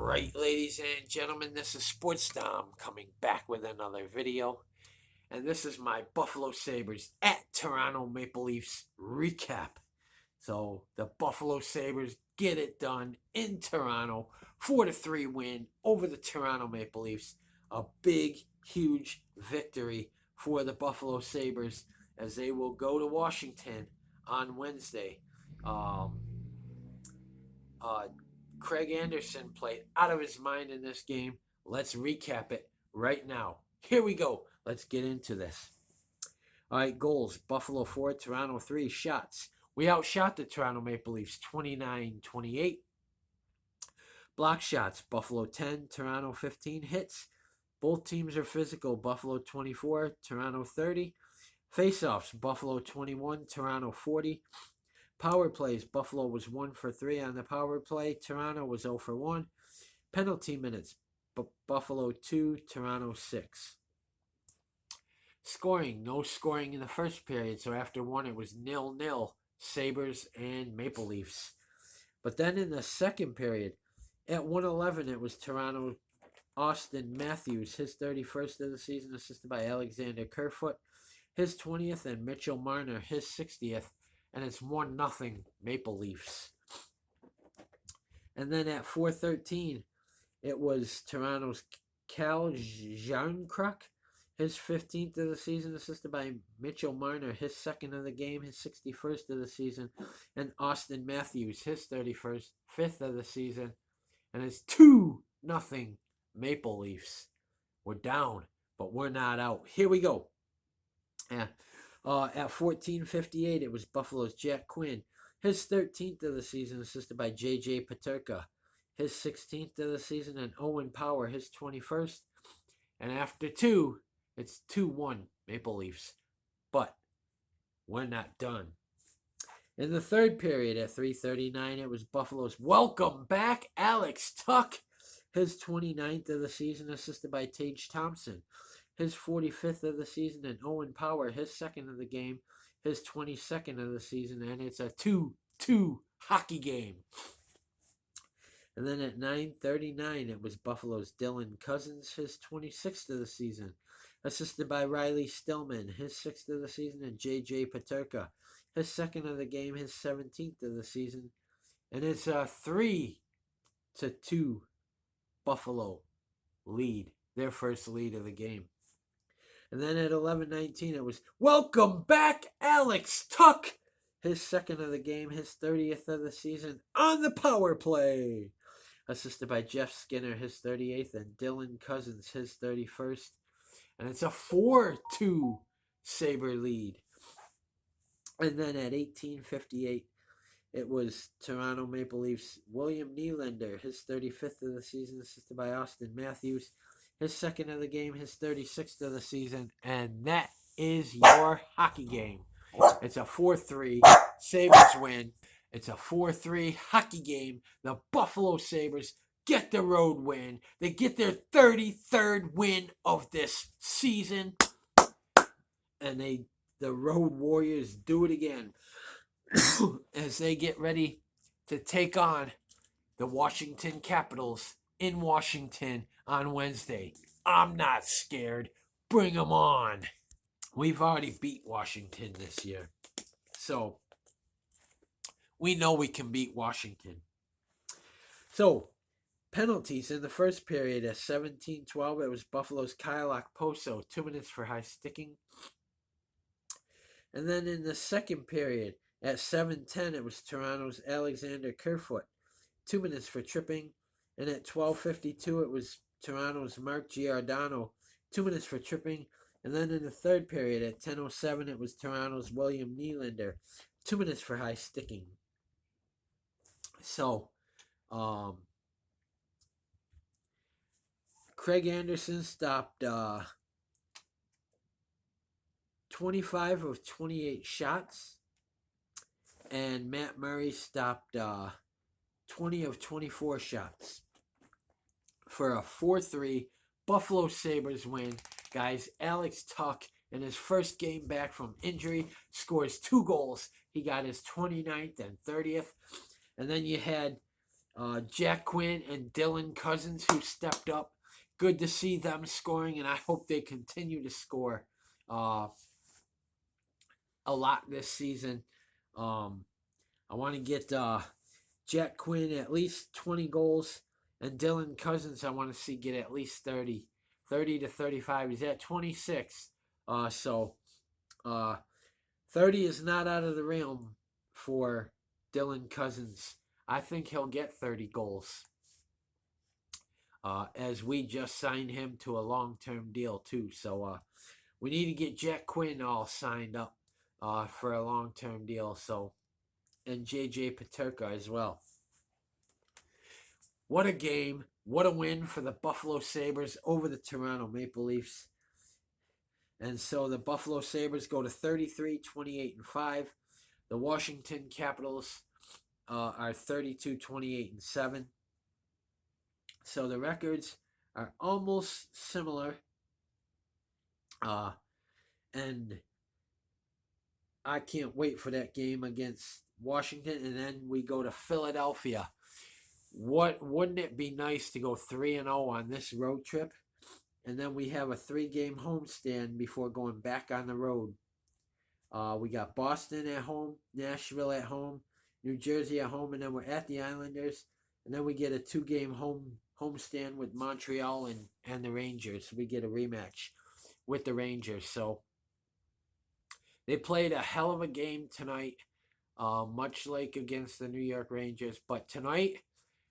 right, ladies and gentlemen, this is Sports Dom coming back with another video. And this is my Buffalo Sabres at Toronto Maple Leafs recap. So the Buffalo Sabres get it done in Toronto, 4-3 win over the Toronto Maple Leafs. A big, huge victory for the Buffalo Sabres as they will go to Washington on Wednesday. Craig Anderson played out of his mind in this game. Let's recap it right now. Here we go. Let's get into this. All right, goals. Buffalo 4, Toronto 3. Shots. We outshot the Toronto Maple Leafs 29-28. Block shots. Buffalo 10, Toronto 15. Hits. Both teams are physical. Buffalo 24, Toronto 30. Face-offs. Buffalo 21, Toronto 40. Power plays. Buffalo was 1 for 3 on the power play. Toronto was 0 for 1. Penalty minutes. Buffalo 2, Toronto 6. Scoring. No scoring in the first period. So after one, it was 0-0. Sabres and Maple Leafs. But then in the second period, at 1:11, it was Toronto. Austin Matthews, his 31st of the season, assisted by Alexander Kerfoot, his 20th, and Mitchell Marner, his 60th. And it's 1-0 Maple Leafs. And then at 4:13, it was Toronto's Cal Jarnkrok, his 15th of the season, assisted by Mitchell Marner, his 2nd of the game, his 61st of the season, and Austin Matthews, his 31st, 5th of the season. And it's 2-0 Maple Leafs. We're down, but we're not out. Here we go. At 14:58, it was Buffalo's Jack Quinn, his 13th of the season, assisted by J.J. Peterka, his 16th of the season, and Owen Power, his 21st. And after 2, it's 2-1 Maple Leafs. But we're not done. In the third period at 3:39, it was Buffalo's welcome back Alex Tuch, his 29th of the season, assisted by Tage Thompson, his 45th of the season, and Owen Power, his 2nd of the game, his 22nd of the season, and it's a 2-2 hockey game. And then at 9:39, it was Buffalo's Dylan Cousins, his 26th of the season, assisted by Riley Stillman, his 6th of the season, and J.J. Peterka, his 2nd of the game, his 17th of the season. And it's a 3-2 Buffalo lead, their first lead of the game. And then at 11:19, it was welcome back Alex Tuch, his 2nd of the game, his 30th of the season, on the power play, assisted by Jeff Skinner, his 38th, and Dylan Cousins, his 31st. And it's a 4-2 Sabre lead. And then at 18:58, it was Toronto Maple Leafs William Nylander, his 35th of the season, assisted by Austin Matthews, his 2nd of the game, his 36th of the season, and that is your hockey game. It's a 4-3 Sabres win. It's a 4-3 hockey game. The Buffalo Sabres get the road win. They get their 33rd win of this season. And the Road Warriors do it again as they get ready to take on the Washington Capitals in Washington on Wednesday. I'm not scared. Bring them on. We've already beat Washington this year. So we know we can beat Washington. So penalties in the first period at 17:12, it was Buffalo's Kyle Okposo, 2 minutes for high sticking. And then in the second period at 7:10, it was Toronto's Alexander Kerfoot, 2 minutes for tripping. And at 12:52, it was Toronto's Mark Giordano, 2 minutes for tripping. And then in the third period at 10:07, it was Toronto's William Nylander, 2 minutes for high sticking. So, Craig Anderson stopped 25 of 28 shots, and Matt Murray stopped 20 of 24 shots for a 4-3 Buffalo Sabres win. Guys, Alex Tuch, in his first game back from injury, scores 2 goals. He got his 29th and 30th. And then you had Jack Quinn and Dylan Cousins, who stepped up. Good to see them scoring, and I hope they continue to score a lot this season. I want to get Jack Quinn at least 20 goals, and Dylan Cousins I want to see get at least 30 to 35. He's at 26. So uh, 30 is not out of the realm for Dylan Cousins. I think he'll get 30 goals. As we just signed him to a long-term deal too. So we need to get Jack Quinn all signed up for a long-term deal. So, and JJ Paterka as well. What a game. What a win for the Buffalo Sabres over the Toronto Maple Leafs. And so the Buffalo Sabres go to 33, 28, and 5. The Washington Capitals are 32, 28, and 7. So the records are almost similar. And I can't wait for that game against Washington. And then we go to Philadelphia. Wouldn't it be nice to go 3-0 on this road trip? And then we have a 3-game homestand before going back on the road. We got Boston at home, Nashville at home, New Jersey at home, and then we're at the Islanders. And then we get a 2-game homestand with Montreal and the Rangers. We get a rematch with the Rangers. So they played a hell of a game tonight, much like against the New York Rangers. But tonight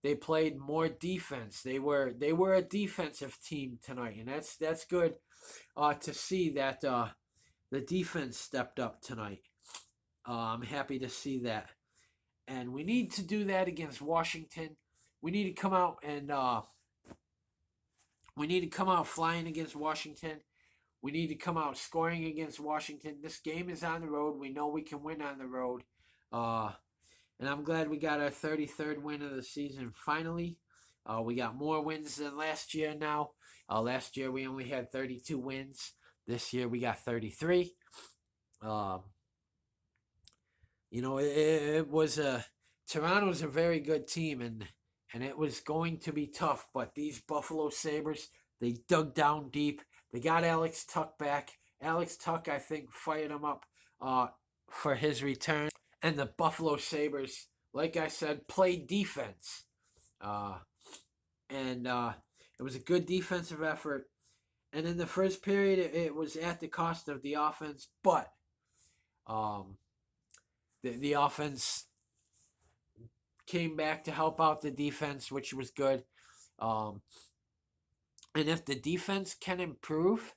they played more defense. They were a defensive team tonight, and that's good to see that the defense stepped up tonight. I'm happy to see that, and we need to do that against Washington. We need to come out and we need to come out flying against Washington. We need to come out scoring against Washington. This game is on the road. We know we can win on the road. And I'm glad we got our 33rd win of the season finally. We got more wins than last year now. Last year we only had 32 wins. This year we got 33. It was Toronto's a very good team, and it was going to be tough. But these Buffalo Sabres, they dug down deep. They got Alex Tuch back. Alex Tuch, I think, fired him up for his return. And the Buffalo Sabres, like I said, played defense. And it was a good defensive effort. And in the first period, it was at the cost of the offense. But the offense came back to help out the defense, which was good. And if the defense can improve,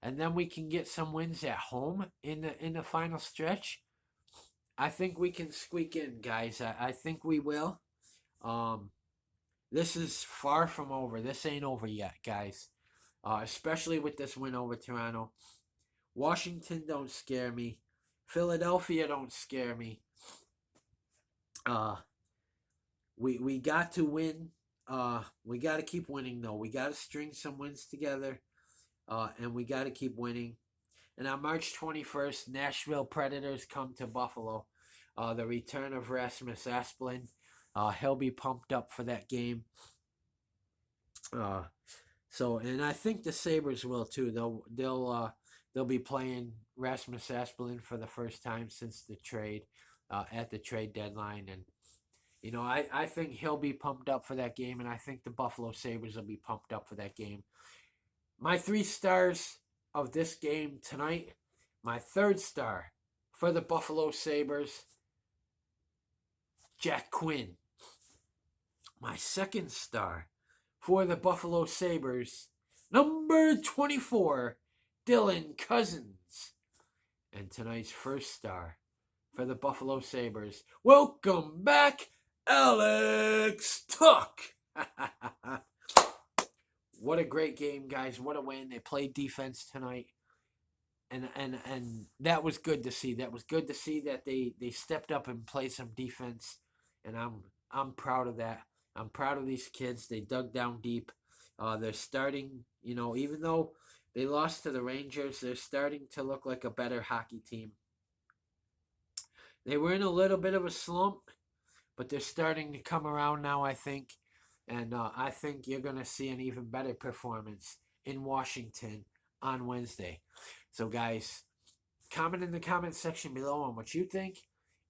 and then we can get some wins at home in the final stretch, I think we can squeak in, guys. I think we will. This is far from over. This ain't over yet, guys. Especially with this win over Toronto. Washington don't scare me. Philadelphia don't scare me. We got to win. We got to keep winning, though. We got to string some wins together. And we got to keep winning. And on March 21st, Nashville Predators come to Buffalo. The return of Rasmus Asplund. He'll be pumped up for that game. And I think the Sabres will too. They'll be playing Rasmus Asplund for the first time since the trade, at the trade deadline. And I think he'll be pumped up for that game, and I think the Buffalo Sabres will be pumped up for that game. My 3 stars of this game tonight, my 3rd star for the Buffalo Sabres, Jack Quinn. My 2nd star for the Buffalo Sabres, number 24, Dylan Cousins. And tonight's 1st star for the Buffalo Sabres, welcome back, Alex Tuch. What a great game, guys. What a win. They played defense tonight. And that was good to see. That was good to see that they stepped up and played some defense. And I'm proud of that. I'm proud of these kids. They dug down deep. They're starting, even though they lost to the Rangers, they're starting to look like a better hockey team. They were in a little bit of a slump, but they're starting to come around now, I think. And I think you're going to see an even better performance in Washington on Wednesday. So, guys, comment in the comment section below on what you think.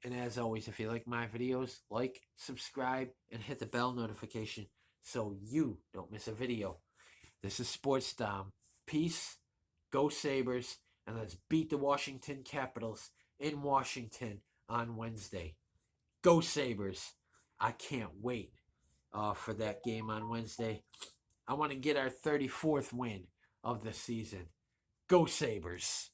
And as always, if you like my videos, like, subscribe, and hit the bell notification so you don't miss a video. This is Sports Dom. Peace, go Sabres, and let's beat the Washington Capitals in Washington on Wednesday. Go Sabres. I can't wait for that game on Wednesday. I want to get our 34th win of the season. Go Sabres.